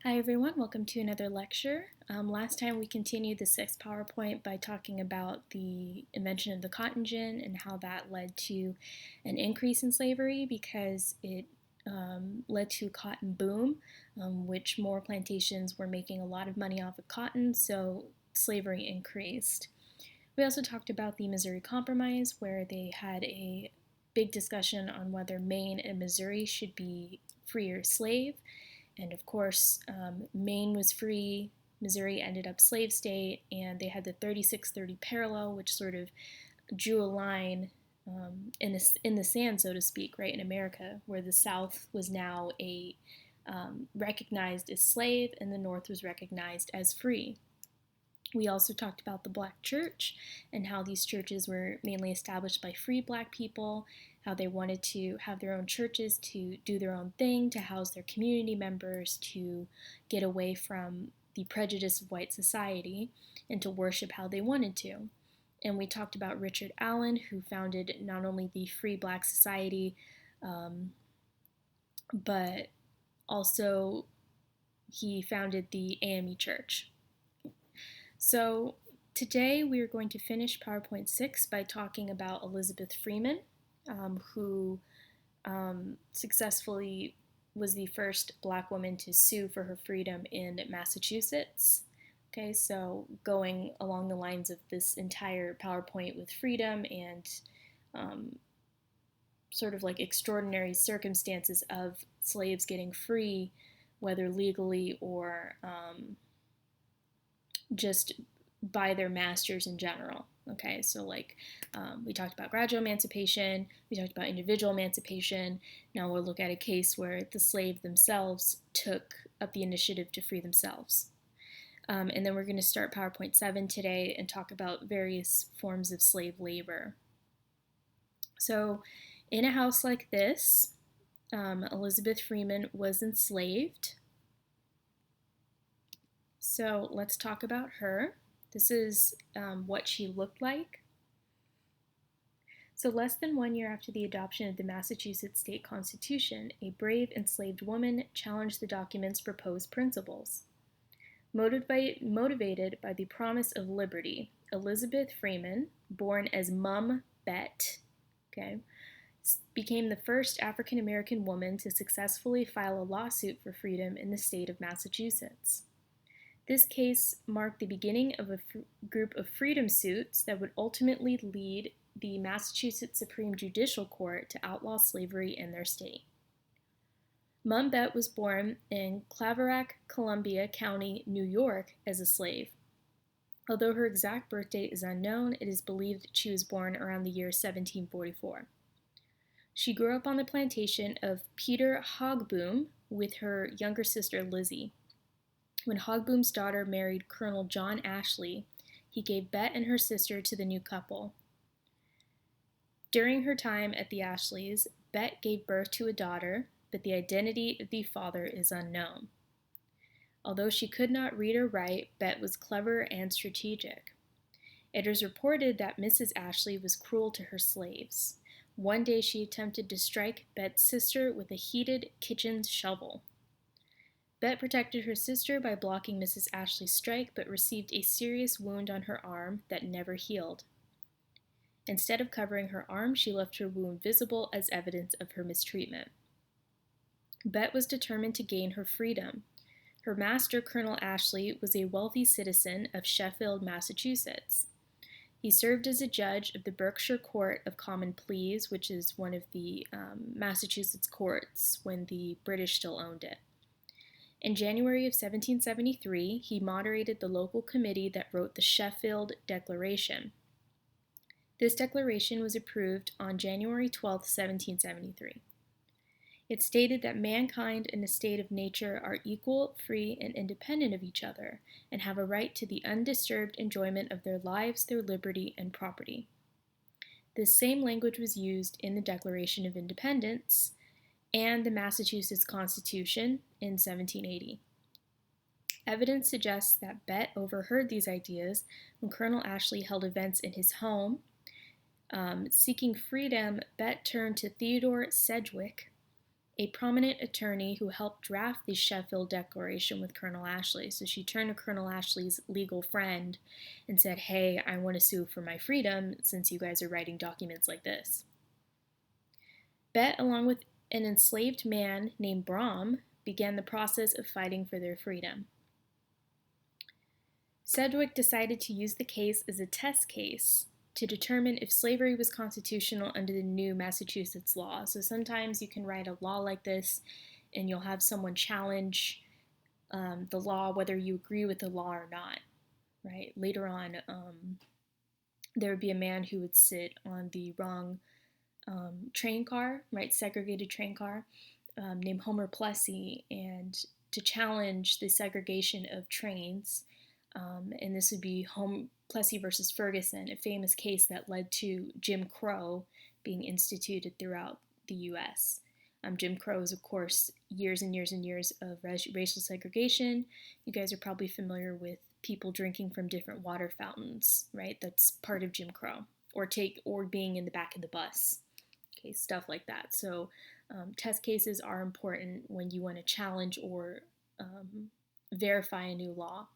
Hi everyone, welcome to another lecture. Last time we continued the sixth PowerPoint by talking about the invention of the cotton gin and how that led to an increase in slavery because it led to a cotton boom, which more plantations were making a lot of money off of cotton, so slavery increased. We also talked about the Missouri Compromise, where they had a big discussion on whether Maine and Missouri should be free or slave. And of course, Maine was free, Missouri ended up slave state, and they had the 3630 parallel, which sort of drew a line in the sand, so to speak, right, in America, where the South was now recognized as slave and the North was recognized as free. We also talked about the Black church and how these churches were mainly established by free Black people, how they wanted to have their own churches to do their own thing, to house their community members, to get away from the prejudice of white society, and to worship how they wanted to. And we talked about Richard Allen, who founded not only the Free Black Society, but also he founded the AME Church. So today we are going to finish PowerPoint 6 by talking about Elizabeth Freeman, who successfully was the first Black woman to sue for her freedom in Massachusetts. Okay, so going along the lines of this entire PowerPoint with freedom and sort of like extraordinary circumstances of slaves getting free, whether legally or just by their masters in general. Okay, so we talked about gradual emancipation, we talked about individual emancipation. Now we'll look at a case where the slave themselves took up the initiative to free themselves. And then we're going to start PowerPoint 7 today and talk about various forms of slave labor. So in a house like this, Elizabeth Freeman was enslaved. So let's talk about her. This is what she looked like. So less than 1 year after the adoption of the Massachusetts state constitution, a brave enslaved woman challenged the document's proposed principles. Motivated by the promise of liberty, Elizabeth Freeman, born as Mum Bet, became the first African American woman to successfully file a lawsuit for freedom in the state of Massachusetts. This case marked the beginning of a group of freedom suits that would ultimately lead the Massachusetts Supreme Judicial Court to outlaw slavery in their state. Mum Bet was born in Claverack, Columbia County, New York, as a slave. Although her exact birth date is unknown, it is believed she was born around the year 1744. She grew up on the plantation of Peter Hogboom with her younger sister Lizzie. When Hogboom's daughter married Colonel John Ashley, he gave Bet and her sister to the new couple. During her time at the Ashleys, Bet gave birth to a daughter, but the identity of the father is unknown. Although she could not read or write, Bet was clever and strategic. It is reported that Mrs. Ashley was cruel to her slaves. One day she attempted to strike Bet's sister with a heated kitchen shovel. Bet protected her sister by blocking Mrs. Ashley's strike, but received a serious wound on her arm that never healed. Instead of covering her arm, she left her wound visible as evidence of her mistreatment. Bet was determined to gain her freedom. Her master, Colonel Ashley, was a wealthy citizen of Sheffield, Massachusetts. He served as a judge of the Berkshire Court of Common Pleas, which is one of the Massachusetts courts when the British still owned it. In January of 1773, he moderated the local committee that wrote the Sheffield Declaration. This declaration was approved on January 12, 1773. It stated that mankind in a state of nature are equal, free, and independent of each other, and have a right to the undisturbed enjoyment of their lives, their liberty, and property. This same language was used in the Declaration of Independence and the Massachusetts Constitution in 1780. Evidence suggests that Bet overheard these ideas when Colonel Ashley held events in his home. Seeking freedom, Bet turned to Theodore Sedgwick, a prominent attorney who helped draft the Sheffield Declaration with Colonel Ashley. So she turned to Colonel Ashley's legal friend and said, "Hey, I want to sue for my freedom since you guys are writing documents like this." Bet, along with an enslaved man named Brom, began the process of fighting for their freedom. Sedgwick decided to use the case as a test case to determine if slavery was constitutional under the new Massachusetts law. So sometimes you can write a law like this and you'll have someone challenge the law, whether you agree with the law or not, right? Later on, there would be a man who would sit on the wrong train car, right, segregated train car, named Homer Plessy, and to challenge the segregation of trains. And this would be Plessy versus Ferguson, a famous case that led to Jim Crow being instituted throughout the U.S. Jim Crow is, of course, years and years and years of racial segregation. You guys are probably familiar with people drinking from different water fountains, right? That's part of Jim Crow. Or being in the back of the bus. Okay, stuff like that. So test cases are important when you want to challenge or verify a new law.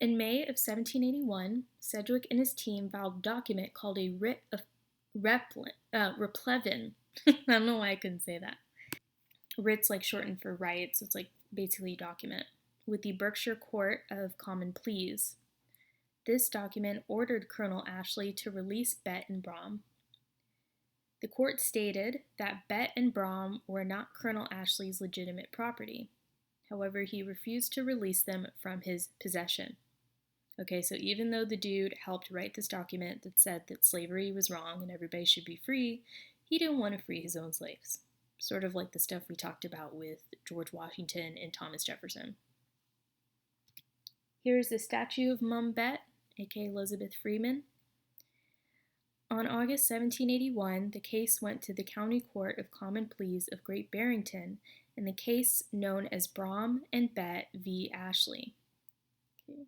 In May of 1781, Sedgwick and his team filed a document called a writ of replevin. I don't know why I couldn't say that. Writ's like shortened for right, so it's like basically a document, with the Berkshire Court of Common Pleas. This document ordered Colonel Ashley to release Bet and Brom. The court stated that Bet and Brom were not Colonel Ashley's legitimate property. However, he refused to release them from his possession. Okay, so even though the dude helped write this document that said that slavery was wrong and everybody should be free, he didn't want to free his own slaves. Sort of like the stuff we talked about with George Washington and Thomas Jefferson. Here's the statue of Mum Bet, aka Elizabeth Freeman. On August 1781, the case went to the County Court of Common Pleas of Great Barrington in the case known as Brom and Bet v. Ashley. Okay.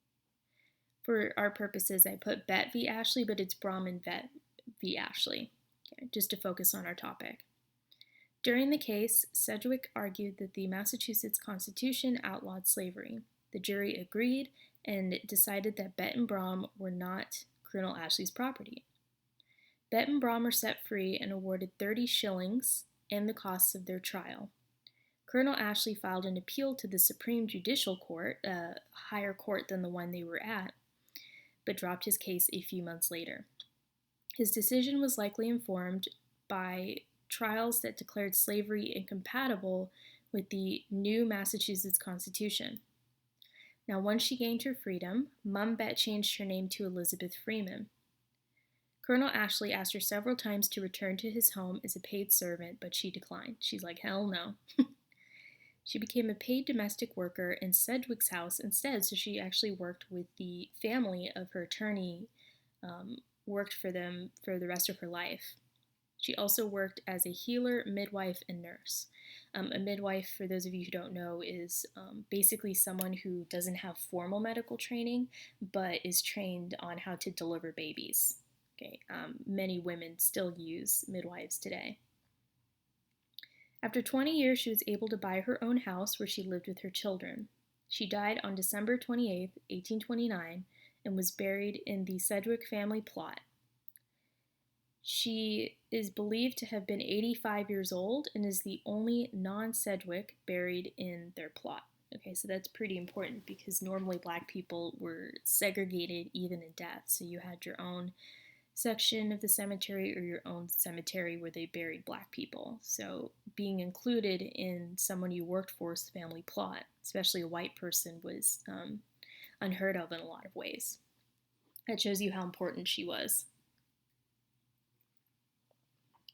For our purposes, I put Bet v. Ashley, but it's Brom and Bet v. Ashley, okay, just to focus on our topic. During the case, Sedgwick argued that the Massachusetts Constitution outlawed slavery. The jury agreed and decided that Bet and Brom were not Colonel Ashley's property. Bet and Brom were set free and awarded 30 shillings and the costs of their trial. Colonel Ashley filed an appeal to the Supreme Judicial Court, a higher court than the one they were at, but dropped his case a few months later. His decision was likely informed by trials that declared slavery incompatible with the new Massachusetts Constitution. Now, once she gained her freedom, Mum Bet changed her name to Elizabeth Freeman. Colonel Ashley asked her several times to return to his home as a paid servant, but she declined. She's like, hell no. She became a paid domestic worker in Sedgwick's house instead, so she actually worked with the family of her attorney, worked for them for the rest of her life. She also worked as a healer, midwife, and nurse. A midwife, for those of you who don't know, is basically someone who doesn't have formal medical training, but is trained on how to deliver babies. Okay, many women still use midwives today. After 20 years, she was able to buy her own house where she lived with her children. She died on December 28, 1829, and was buried in the Sedgwick family plot. She is believed to have been 85 years old and is the only non-Sedgwick buried in their plot. Okay, so that's pretty important because normally black people were segregated even in death. So you had your own section of the cemetery or your own cemetery where they buried black people. So being included in someone you worked for's family plot, especially a white person, was unheard of in a lot of ways. That shows you how important she was.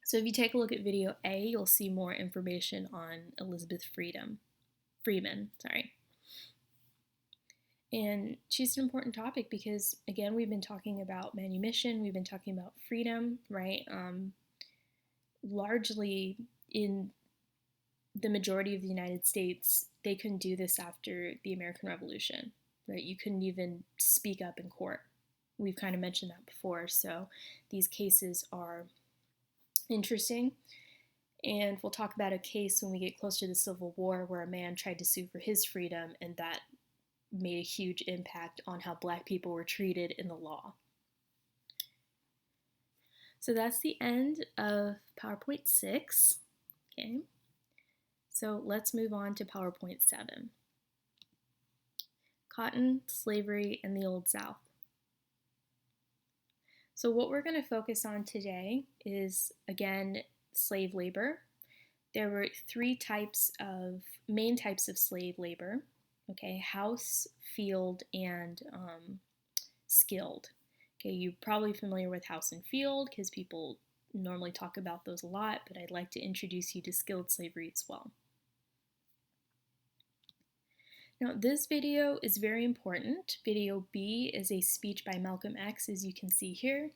So if you take a look at video A, you'll see more information on Elizabeth Freeman. And she's an important topic because, again, we've been talking about manumission, we've been talking about freedom, right? Largely in the majority of the United States, they couldn't do this after the American Revolution, right? You couldn't even speak up in court. We've kind of mentioned that before, so these cases are interesting. And we'll talk about a case when we get closer to the Civil War where a man tried to sue for his freedom, and that made a huge impact on how Black people were treated in the law. So that's the end of PowerPoint 6. Okay. So let's move on to PowerPoint 7. Cotton, slavery, and the Old South. So what we're going to focus on today is, again, slave labor. There were three main types of slave labor, okay, house, field, and skilled. Okay, you're probably familiar with house and field because people normally talk about those a lot, but I'd like to introduce you to skilled slavery as well. Now, this video is very important. Video B is a speech by Malcolm X, as you can see here.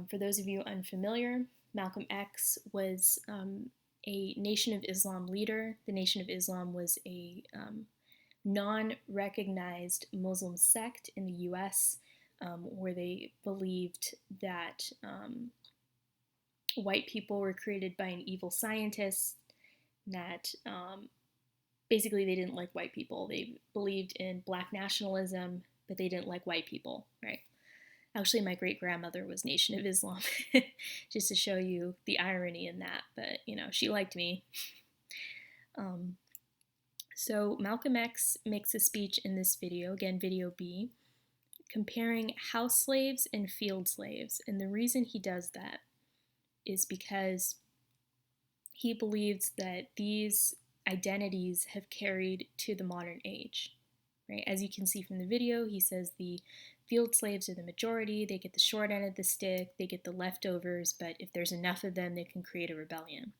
For those of you unfamiliar, Malcolm X was a Nation of Islam leader. The Nation of Islam was a non-recognized Muslim sect in the U.S. Where they believed that white people were created by an evil scientist, that basically they didn't like white people. They believed in Black nationalism, but they didn't like white people, right? Actually, my great-grandmother was Nation of Islam, just to show you the irony in that, but, you know, she liked me. So Malcolm X makes a speech in this video, again, video B, comparing house slaves and field slaves, and the reason he does that is because he believes that these identities have carried to the modern age, right? As you can see from the video, he says the field slaves are the majority, they get the short end of the stick, they get the leftovers, but if there's enough of them, they can create a rebellion.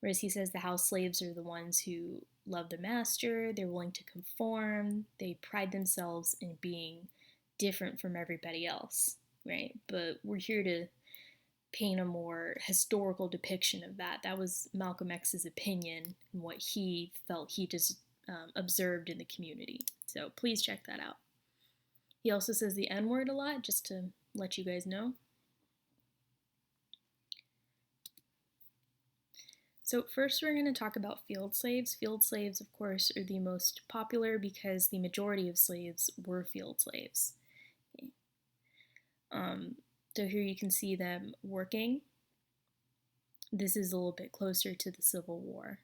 Whereas he says the house slaves are the ones who love the master, they're willing to conform, they pride themselves in being different from everybody else, right? But we're here to paint a more historical depiction of that. That was Malcolm X's opinion and what he felt he just observed in the community. So please check that out. He also says the N-word a lot, just to let you guys know. So first we're going to talk about field slaves. Field slaves, of course, are the most popular because the majority of slaves were field slaves. Okay. So here you can see them working. This is a little bit closer to the Civil War.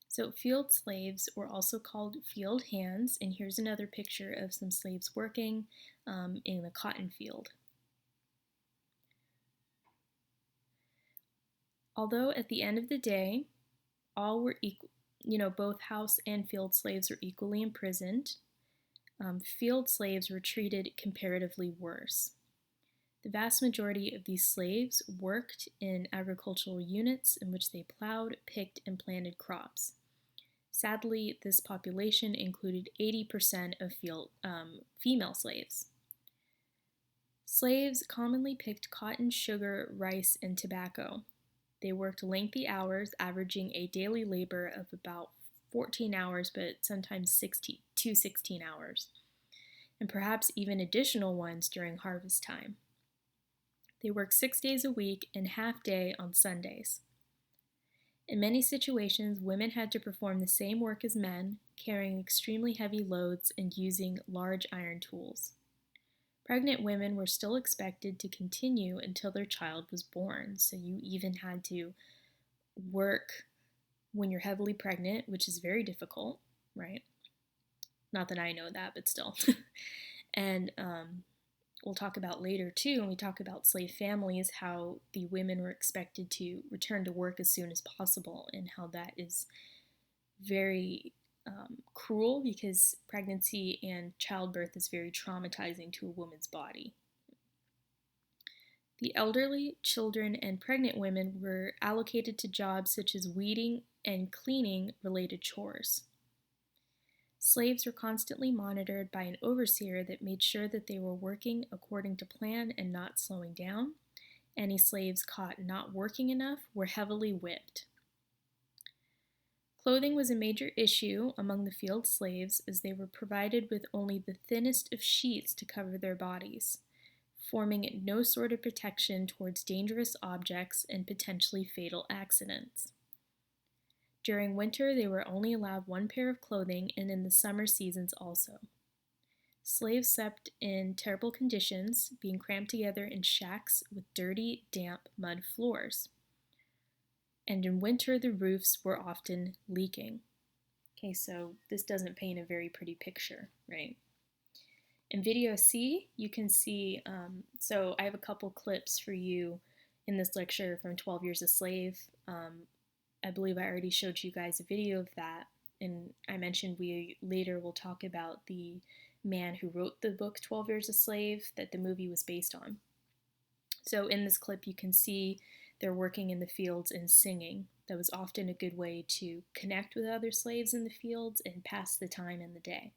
So field slaves were also called field hands, and here's another picture of some slaves working in the cotton field. Although at the end of the day, all were equal, both house and field slaves were equally imprisoned. Field slaves were treated comparatively worse. The vast majority of these slaves worked in agricultural units in which they plowed, picked, and planted crops. Sadly, this population included 80% of female slaves. Slaves commonly picked cotton, sugar, rice, and tobacco. They worked lengthy hours, averaging a daily labor of about 14 hours, but sometimes 16 hours, and perhaps even additional ones during harvest time. They worked 6 days a week and half day on Sundays. In many situations, women had to perform the same work as men, carrying extremely heavy loads and using large iron tools. Pregnant women were still expected to continue until their child was born, so you even had to work when you're heavily pregnant, which is very difficult, right? Not that I know that, but still. And we'll talk about later, too, when we talk about slave families, how the women were expected to return to work as soon as possible, and how that is very cruel because pregnancy and childbirth is very traumatizing to a woman's body. The elderly, children, and pregnant women were allocated to jobs such as weeding and cleaning related chores. Slaves were constantly monitored by an overseer that made sure that they were working according to plan and not slowing down. Any slaves caught not working enough were heavily whipped. Clothing was a major issue among the field slaves as they were provided with only the thinnest of sheets to cover their bodies. forming no sort of protection towards dangerous objects and potentially fatal accidents. During winter, they were only allowed one pair of clothing, and in the summer seasons also. Slaves slept in terrible conditions, being cramped together in shacks with dirty, damp mud floors. And in winter, the roofs were often leaking. Okay, so this doesn't paint a very pretty picture, right? In video C, you can see, so I have a couple clips for you in this lecture from 12 Years a Slave. I believe I already showed you guys a video of that, and I mentioned we later will talk about the man who wrote the book 12 Years a Slave that the movie was based on. So in this clip, you can see they're working in the fields and singing. That was often a good way to connect with other slaves in the fields and pass the time in the day.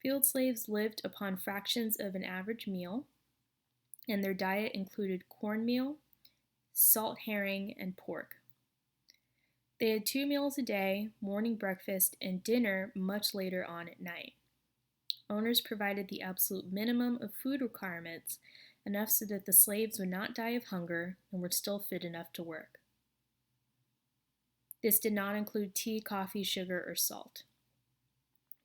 Field slaves lived upon fractions of an average meal, and their diet included cornmeal, salt herring, and pork. They had 2 meals a day, morning breakfast, and dinner much later on at night. Owners provided the absolute minimum of food requirements, enough so that the slaves would not die of hunger and were still fit enough to work. This did not include tea, coffee, sugar, or salt.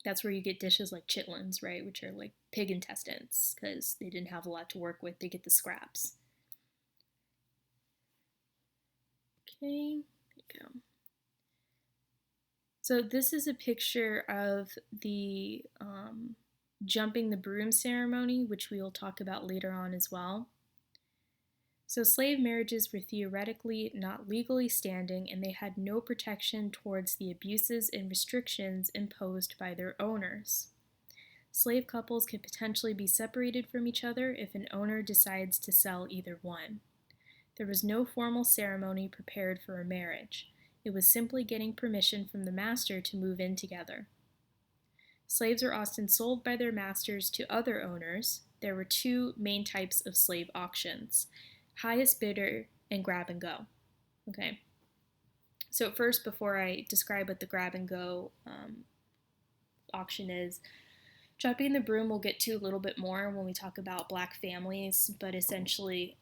That's where you get dishes like chitlins, right, which are like pig intestines, because they didn't have a lot to work with. They get the scraps. Okay, there you go. So this is a picture of the jumping the broom ceremony, which we will talk about later on as well. So slave marriages were theoretically not legally standing, and they had no protection towards the abuses and restrictions imposed by their owners. Slave couples could potentially be separated from each other if an owner decides to sell either one. There was no formal ceremony prepared for a marriage. It was simply getting permission from the master to move in together. Slaves were often sold by their masters to other owners. There were 2 main types of slave auctions: highest bidder and grab and go. Okay. So first, before I describe what the grab and go auction is, jumping the broom we'll get to a little bit more when we talk about black families, but essentially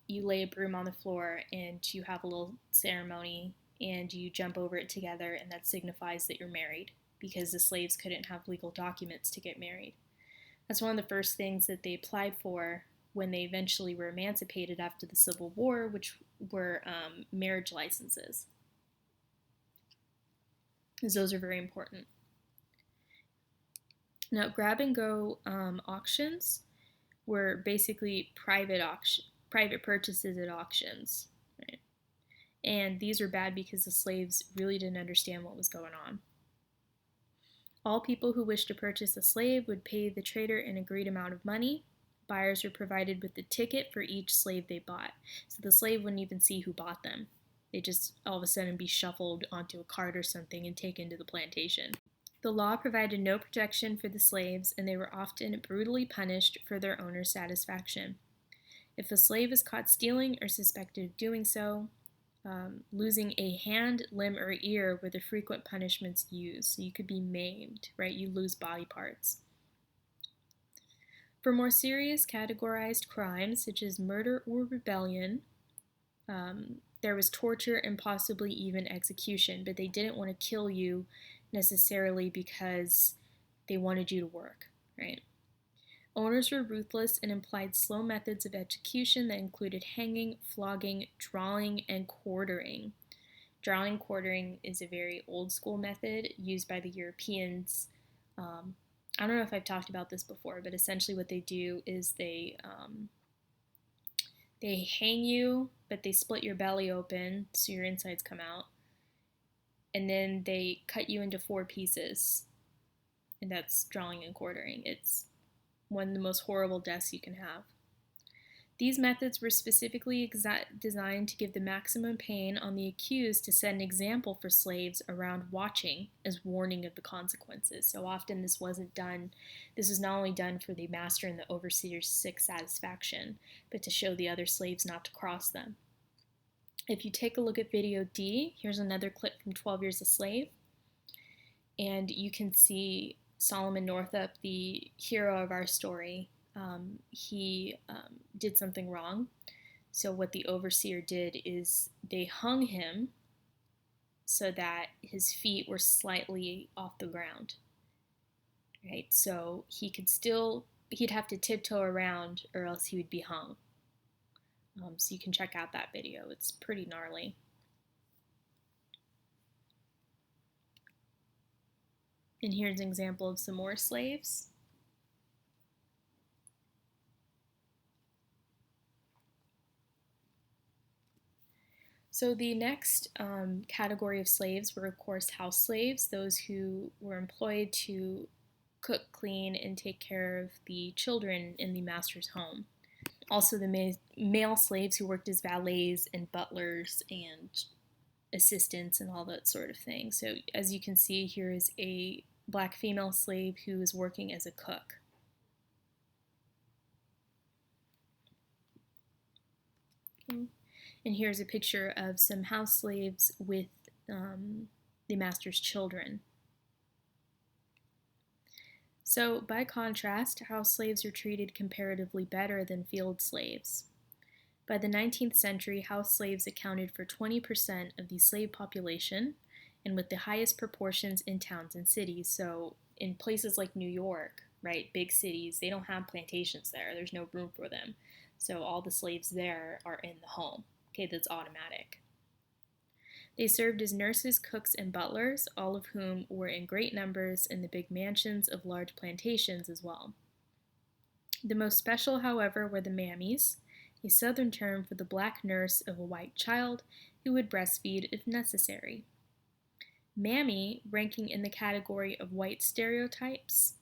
you lay a broom on the floor and you have a little ceremony and you jump over it together, and that signifies that you're married, because the slaves couldn't have legal documents to get married. That's one of the first things that they applied for when they eventually were emancipated after the Civil War, which were marriage licenses, because those are very important. Now, grab and go auctions were basically private purchases at auctions, right? And these were bad because the slaves really didn't understand what was going on. All people who wished to purchase a slave would pay the trader an agreed amount of money. Buyers were provided with the ticket for each slave they bought. So the slave wouldn't even see who bought them. They'd just all of a sudden be shuffled onto a cart or something and taken to the plantation. The law provided no protection for the slaves, and they were often brutally punished for their owner's satisfaction. If a slave was caught stealing or suspected of doing so, losing a hand, limb, or ear were the frequent punishments used. So you could be maimed, right? You lose body parts. For more serious categorized crimes, such as murder or rebellion, there was torture and possibly even execution, but they didn't want to kill you necessarily because they wanted you to work, right? Owners were ruthless and employed slow methods of execution that included hanging, flogging, drawing, and quartering. Drawing and quartering is a very old school method used by the Europeans. I don't know if I've talked about this before, but essentially what they do is they hang you, but they split your belly open so your insides come out, and then they cut you into 4 pieces, and that's drawing and quartering. It's one of the most horrible deaths you can have. These methods were specifically designed to give the maximum pain on the accused to set an example for slaves around watching as warning of the consequences. So often this was not only done for the master and the overseer's sick satisfaction, but to show the other slaves not to cross them. If you take a look at video D, here's another clip from 12 Years a Slave, and you can see Solomon Northup, the hero of our story, he did something wrong. So what the overseer did is they hung him so that his feet were slightly off the ground, right? So he'd have to tiptoe around or else he would be hung. So you can check out that video. It's pretty gnarly. And here's an example of some more slaves. So the next category of slaves were, of course, house slaves, those who were employed to cook, clean, and take care of the children in the master's home. Also, the male slaves who worked as valets and butlers and assistants and all that sort of thing. So, as you can see, here is a black female slave who is working as a cook. Okay. And here's a picture of some house slaves with the master's children. So, by contrast, house slaves are treated comparatively better than field slaves. By the 19th century, house slaves accounted for 20% of the slave population, and with the highest proportions in towns and cities. So, in places like New York, right, big cities, they don't have plantations there. There's no room for them. So, all the slaves there are in the home. Okay, that's automatic. They served as nurses, cooks, and butlers, all of whom were in great numbers in the big mansions of large plantations as well. The most special, however, were the mammies, a southern term for the black nurse of a white child who would breastfeed if necessary. Mammy, ranking in the category of white stereotypes,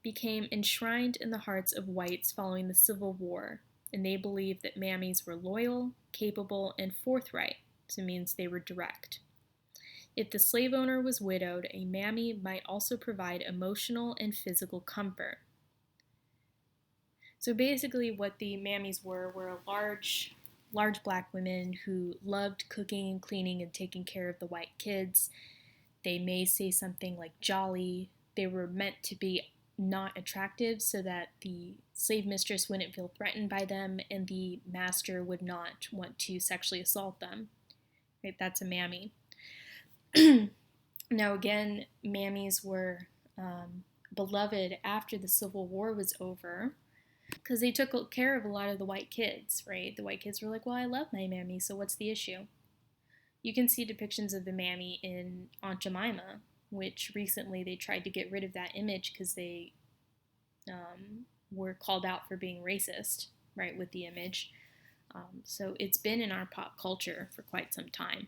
became enshrined in the hearts of whites following the Civil War, and they believed that mammies were loyal, capable, and forthright, so it means they were direct. If the slave owner was widowed, a mammy might also provide emotional and physical comfort. So basically what the mammies were large black women who loved cooking and cleaning and taking care of the white kids. They may say something like jolly. They were meant to be not attractive so that the slave mistress wouldn't feel threatened by them and the master would not want to sexually assault them. Right? That's a mammy. Now again, mammies were beloved after the Civil War was over because they took care of a lot of the white kids, right? The white kids were like, well, I love my mammy, so what's the issue? You can see depictions of the mammy in Aunt Jemima, which recently they tried to get rid of that image because they were called out for being racist, right, with the image. So it's been in our pop culture for quite some time.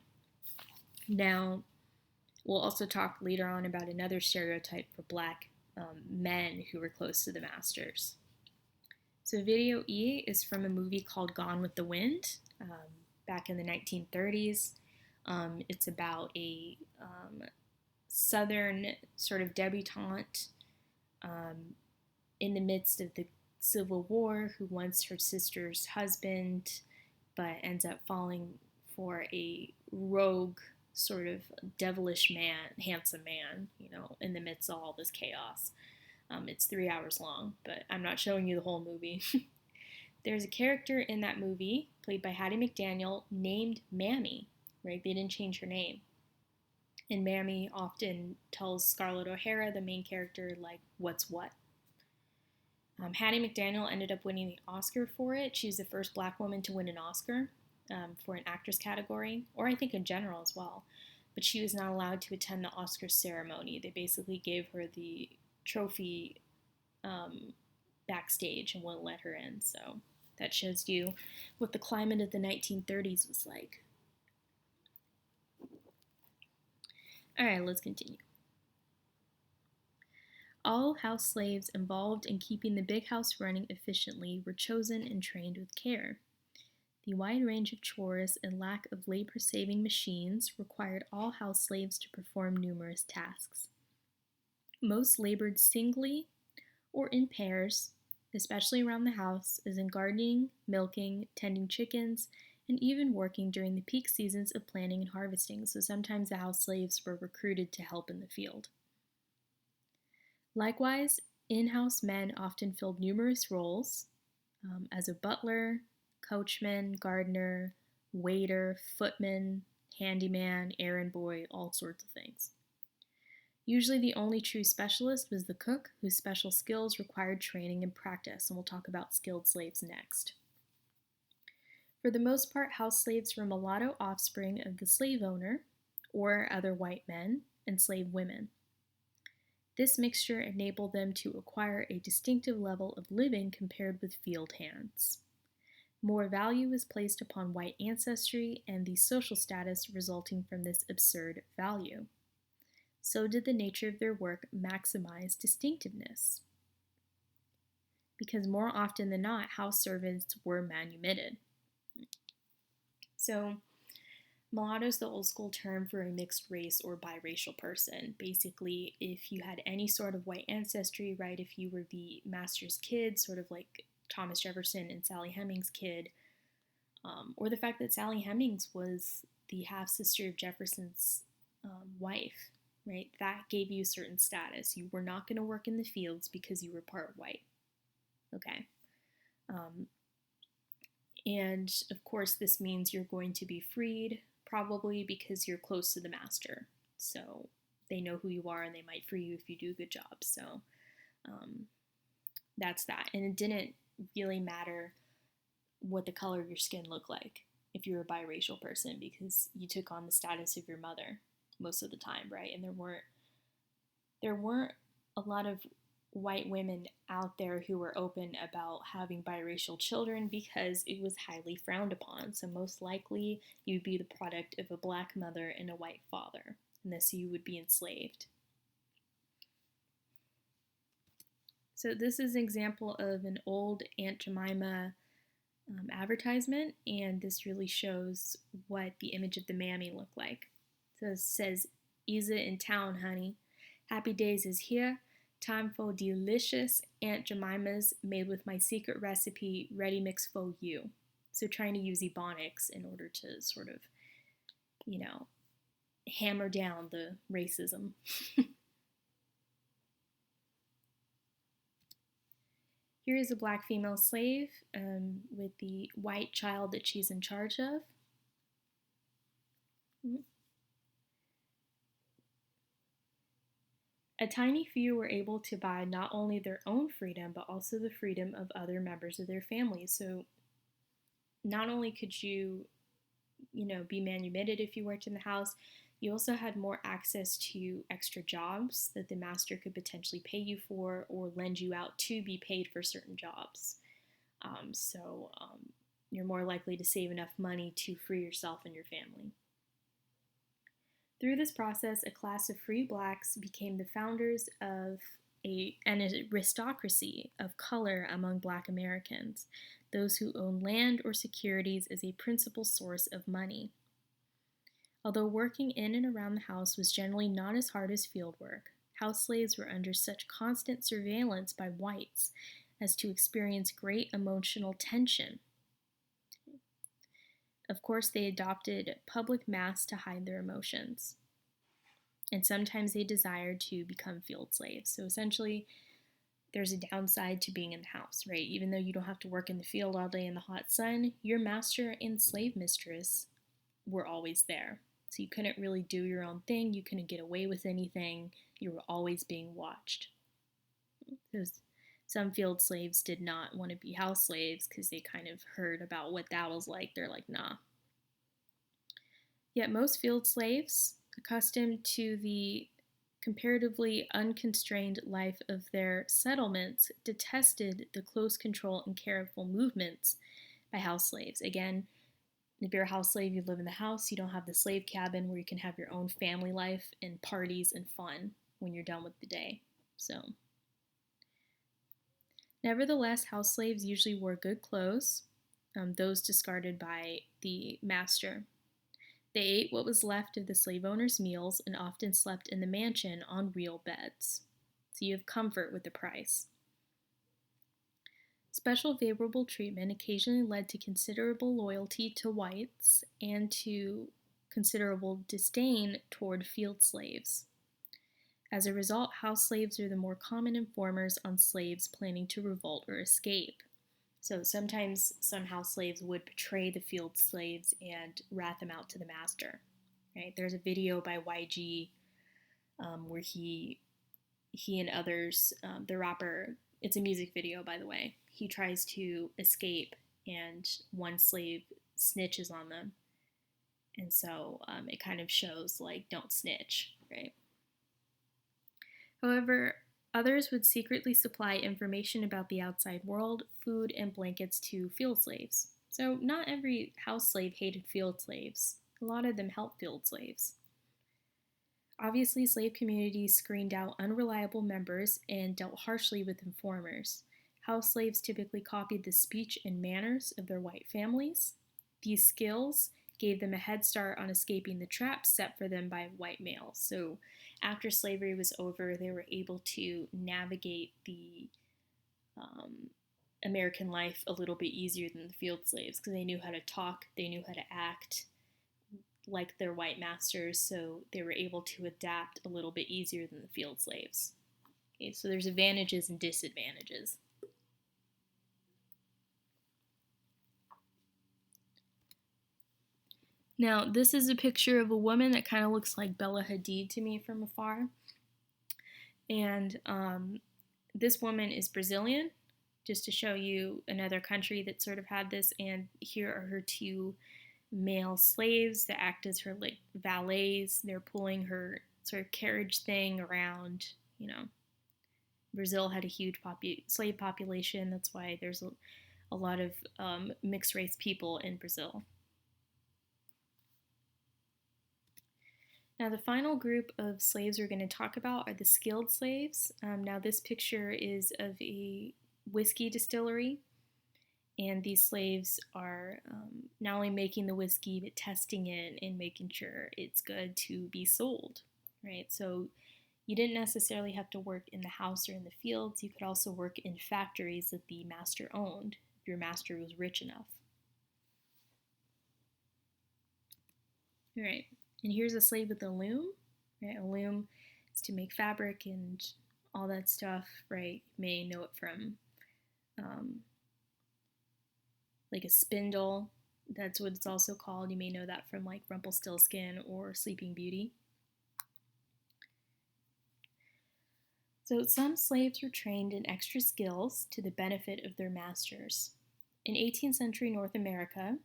Now, we'll also talk later on about another stereotype for black men who were close to the masters. So video E is from a movie called Gone with the Wind, back in the 1930s. It's about a southern sort of debutante in the midst of the Civil War who wants her sister's husband but ends up falling for a rogue sort of devilish man, handsome man, in the midst of all this chaos. It's 3 hours long, but I'm not showing you the whole movie. There's a character in that movie, played by Hattie McDaniel, named Mammy, right? They didn't change her name. And Mammy often tells Scarlett O'Hara, the main character, like, what's what. Hattie McDaniel ended up winning the Oscar for it. She's the first black woman to win an Oscar for an actress category, or I think in general as well. But she was not allowed to attend the Oscar ceremony. They basically gave her the trophy backstage and wouldn't let her in. So that shows you what the climate of the 1930s was like. All right, let's continue. All house slaves involved in keeping the big house running efficiently were chosen and trained with care. The wide range of chores and lack of labor-saving machines required all house slaves to perform numerous tasks. Most labored singly or in pairs, especially around the house, as in gardening, milking, tending chickens, and even working during the peak seasons of planting and harvesting, so sometimes the house slaves were recruited to help in the field. Likewise, In-house men often filled numerous roles as a butler, coachman, gardener, waiter, footman, handyman, errand boy, all sorts of things. Usually the only true specialist was the cook, whose special skills required training and practice, and we'll talk about skilled slaves next. For the most part, house slaves were mulatto offspring of the slave owner or other white men and slave women. This mixture enabled them to acquire a distinctive level of living compared with field hands. More value was placed upon white ancestry and the social status resulting from this absurd value. So did the nature of their work maximize distinctiveness, because more often than not, house servants were manumitted. So, mulatto is the old school term for a mixed race or biracial person. Basically, if you had any sort of white ancestry, right, if you were the master's kid, sort of like Thomas Jefferson and Sally Hemings' kid, or the fact that Sally Hemings was the half-sister of Jefferson's wife, right? That gave you a certain status. You were not going to work in the fields because you were part white. Okay. And of course, this means you're going to be freed, probably because you're close to the master. So they know who you are and they might free you if you do a good job. So that's that. And it didn't really matter what the color of your skin looked like if you were a biracial person, because you took on the status of your mother most of the time, right? And there weren't a lot of white women out there who were open about having biracial children because it was highly frowned upon. So most likely you'd be the product of a black mother and a white father, unless you would be enslaved. So this is an example of an old Aunt Jemima advertisement, and this really shows what the image of the mammy looked like. So it says, "Isa in town, honey. Happy days is here. Time for delicious Aunt Jemima's made with my secret recipe, ready mix for you." So trying to use Ebonics in order to sort of, hammer down the racism. Here is a black female slave with the white child that she's in charge of. A tiny few were able to buy not only their own freedom, but also the freedom of other members of their family. So not only could you, be manumitted if you worked in the house, you also had more access to extra jobs that the master could potentially pay you for or lend you out to be paid for certain jobs. So you're more likely to save enough money to free yourself and your family. Through this process, a class of free blacks became the founders of an aristocracy of color among black Americans, those who owned land or securities as a principal source of money. Although working in and around the house was generally not as hard as field work, house slaves were under such constant surveillance by whites as to experience great emotional tension. Of course, they adopted public masks to hide their emotions, and sometimes they desired to become field slaves. So essentially, there's a downside to being in the house, right? Even though you don't have to work in the field all day in the hot sun, your master and slave mistress were always there. So you couldn't really do your own thing. You couldn't get away with anything. You were always being watched. Some field slaves did not want to be house slaves because they kind of heard about what that was like. They're like, nah. Yet most field slaves, accustomed to the comparatively unconstrained life of their settlements, detested the close control and careful movements by house slaves. Again, if you're a house slave, you live in the house. You don't have the slave cabin where you can have your own family life and parties and fun when you're done with the day. So, nevertheless, house slaves usually wore good clothes, those discarded by the master. They ate what was left of the slave owner's meals and often slept in the mansion on real beds. So you have comfort with the price. Special favorable treatment occasionally led to considerable loyalty to whites and to considerable disdain toward field slaves. As a result, house slaves are the more common informers on slaves planning to revolt or escape. So sometimes some house slaves would betray the field slaves and rat them out to the master. Right? There's a video by YG where he and others, the rapper, it's a music video by the way, he tries to escape and one slave snitches on them. And so it kind of shows like, don't snitch, right? However, others would secretly supply information about the outside world, food, and blankets to field slaves. So not every house slave hated field slaves. A lot of them helped field slaves. Obviously, slave communities screened out unreliable members and dealt harshly with informers. House slaves typically copied the speech and manners of their white families. These skills gave them a head start on escaping the traps set for them by white males. So after slavery was over, they were able to navigate the American life a little bit easier than the field slaves because they knew how to talk, they knew how to act like their white masters, so they were able to adapt a little bit easier than the field slaves. Okay, so there's advantages and disadvantages. Now, this is a picture of a woman that kind of looks like Bella Hadid to me from afar. And this woman is Brazilian, just to show you another country that sort of had this. And here are her two male slaves that act as her like valets. They're pulling her sort of carriage thing around. You know, Brazil had a huge slave population. That's why there's a lot of mixed race people in Brazil. Now, the final group of slaves we're going to talk about are the skilled slaves. Now, this picture is of a whiskey distillery, and these slaves are not only making the whiskey, but testing it and making sure it's good to be sold, right? So you didn't necessarily have to work in the house or in the fields. You could also work in factories that the master owned, if your master was rich enough. All right. And here's a slave with a loom, right? A loom is to make fabric and all that stuff, right? You may know it from like a spindle. That's what it's also called. You may know that from like Rumpelstiltskin or Sleeping Beauty. So some slaves were trained in extra skills to the benefit of their masters. In 18th century North America,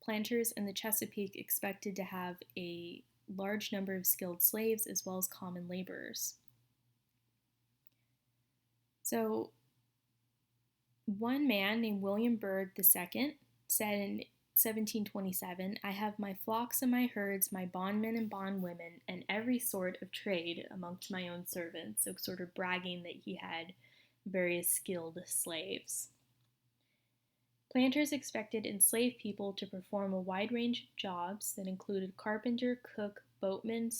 planters in the Chesapeake expected to have a large number of skilled slaves as well as common laborers. So one man named William Byrd II said in 1727, "I have my flocks and my herds, my bondmen and bondwomen, and every sort of trade amongst my own servants." So sort of bragging that he had various skilled slaves. Planters expected enslaved people to perform a wide range of jobs that included carpenter, cook, boatman,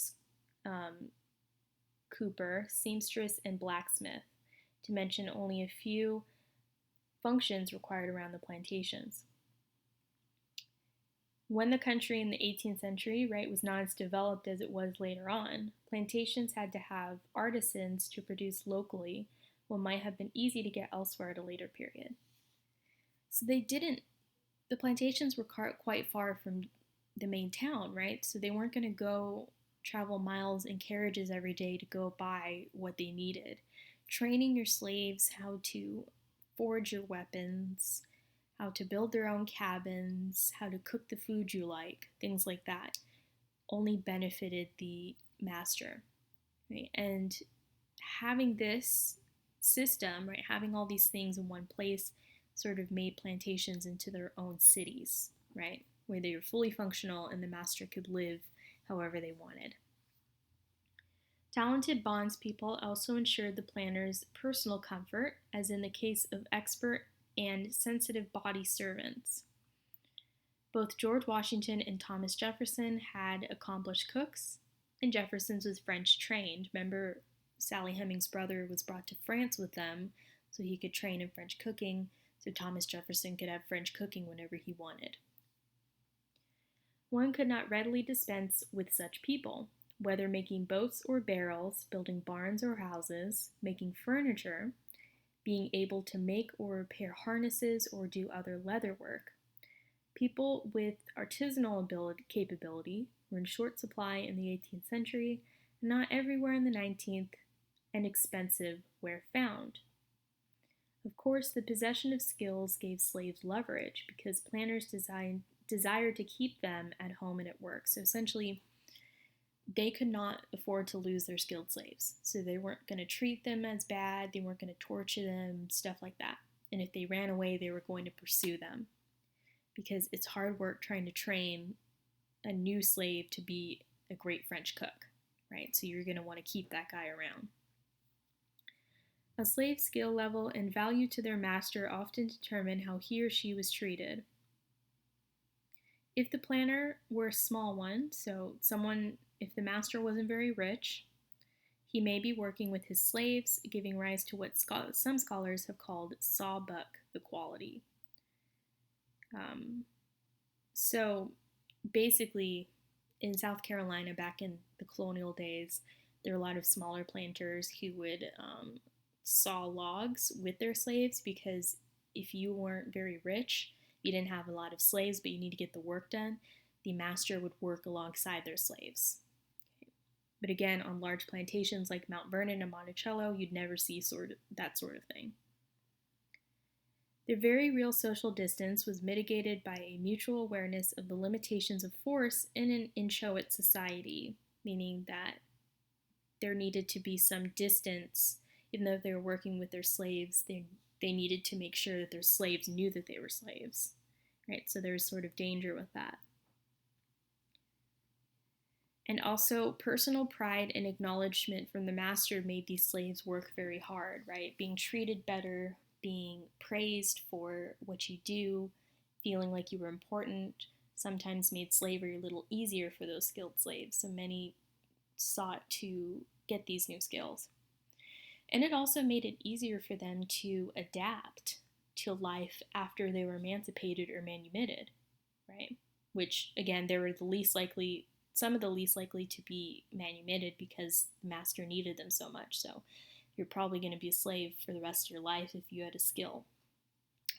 cooper, seamstress, and blacksmith, to mention only a few functions required around the plantations. When the country in the 18th century, right, was not as developed as it was later on, plantations had to have artisans to produce locally what might have been easy to get elsewhere at a later period. So the plantations were quite far from the main town, right? So they weren't going to go travel miles in carriages every day to go buy what they needed. Training your slaves how to forge your weapons, how to build their own cabins, how to cook the food you like, things like that, only benefited the master, right? And having this system, right, having all these things in one place sort of made plantations into their own cities, right, where they were fully functional and the master could live however they wanted. Talented bondspeople also ensured the planters' personal comfort, as in the case of expert and sensitive body servants. Both George Washington and Thomas Jefferson had accomplished cooks, and Jefferson's was French trained. Remember, Sally Hemings' brother was brought to France with them so he could train in French cooking, so Thomas Jefferson could have French cooking whenever he wanted. One could not readily dispense with such people. whether making boats or barrels, building barns or houses, making furniture, being able to make or repair harnesses or do other leather work. People with artisanal capability were in short supply in the 18th century, and not everywhere in the 19th, and expensive where found. Of course, the possession of skills gave slaves leverage because planters desired to keep them at home and at work. So essentially, they could not afford to lose their skilled slaves. So they weren't going to treat them as bad, they weren't going to torture them, stuff like that. And if they ran away, they were going to pursue them because it's hard work trying to train a new slave to be a great French cook, right? So you're going to want to keep that guy around. A slave's skill level and value to their master often determine how he or she was treated. If the planter were a small one, so if the master wasn't very rich, he may be working with his slaves, giving rise to what some scholars have called sawbuck equality. So basically, in South Carolina, back in the colonial days, there were a lot of smaller planters who would saw logs with their slaves because if you weren't very rich, you didn't have a lot of slaves, but you need to get the work done, the master would work alongside their slaves. Okay. But again, on large plantations like Mount Vernon and Monticello, you'd never see that sort of thing. Their very real social distance was mitigated by a mutual awareness of the limitations of force in an inchoate society, meaning that there needed to be some distance. Even though they were working with their slaves, they needed to make sure that their slaves knew that they were slaves, right? So there was sort of danger with that. And also, personal pride and acknowledgement from the master made these slaves work very hard, right? Being treated better, being praised for what you do, feeling like you were important, sometimes made slavery a little easier for those skilled slaves. So many sought to get these new skills. And it also made it easier for them to adapt to life after they were emancipated or manumitted, right? Which, again, they were some of the least likely to be manumitted because the master needed them so much. So you're probably going to be a slave for the rest of your life if you had a skill.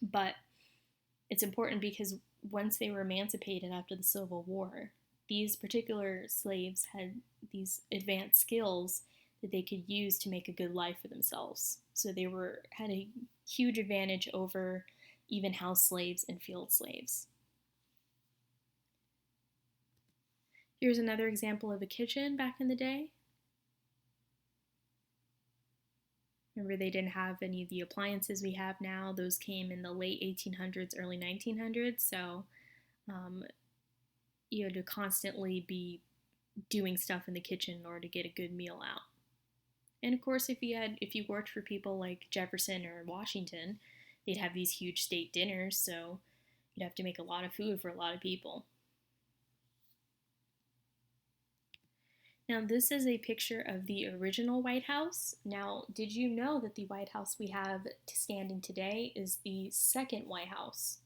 But it's important because once they were emancipated after the Civil War, these particular slaves had these advanced skills that they could use to make a good life for themselves. So they had a huge advantage over even house slaves and field slaves. Here's another example of a kitchen back in the day. Remember, they didn't have any of the appliances we have now. Those came in the late 1800s, early 1900s. So you had to constantly be doing stuff in the kitchen in order to get a good meal out. And of course, if you worked for people like Jefferson or Washington, they'd have these huge state dinners, so you'd have to make a lot of food for a lot of people. Now, this is a picture of the original White House. Now, did you know that the White House we have standing today is the second White House?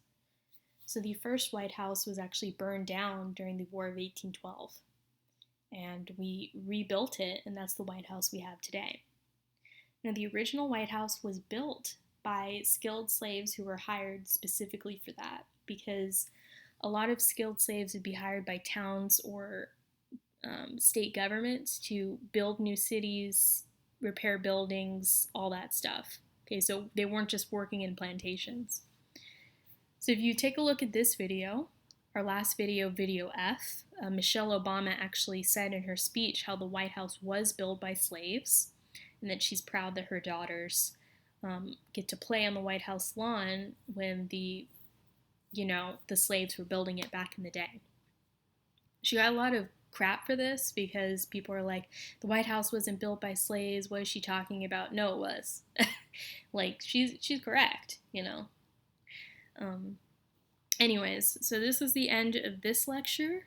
So the first White House was actually burned down during the War of 1812. And we rebuilt it, and that's the White House we have today. Now, the original White House was built by skilled slaves who were hired specifically for that, because a lot of skilled slaves would be hired by towns or state governments to build new cities, repair buildings, all that stuff. Okay, so they weren't just working in plantations. So if you take a look at this video, our last video, video F, Michelle Obama actually said in her speech how the White House was built by slaves and that she's proud that her daughters get to play on the White House lawn when the slaves were building it back in the day. She got a lot of crap for this because people are like, the White House wasn't built by slaves. What is she talking about? No, it was. Like, she's correct, Anyways, so this is the end of this lecture.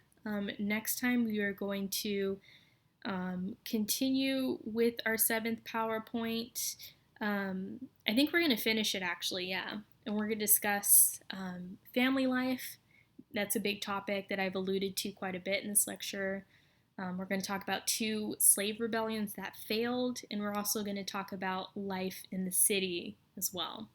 Next time we are going to continue with our 7th PowerPoint. I think we're going to finish it actually, yeah. And we're going to discuss family life. That's a big topic that I've alluded to quite a bit in this lecture. We're going to talk about 2 slave rebellions that failed, and we're also going to talk about life in the city as well.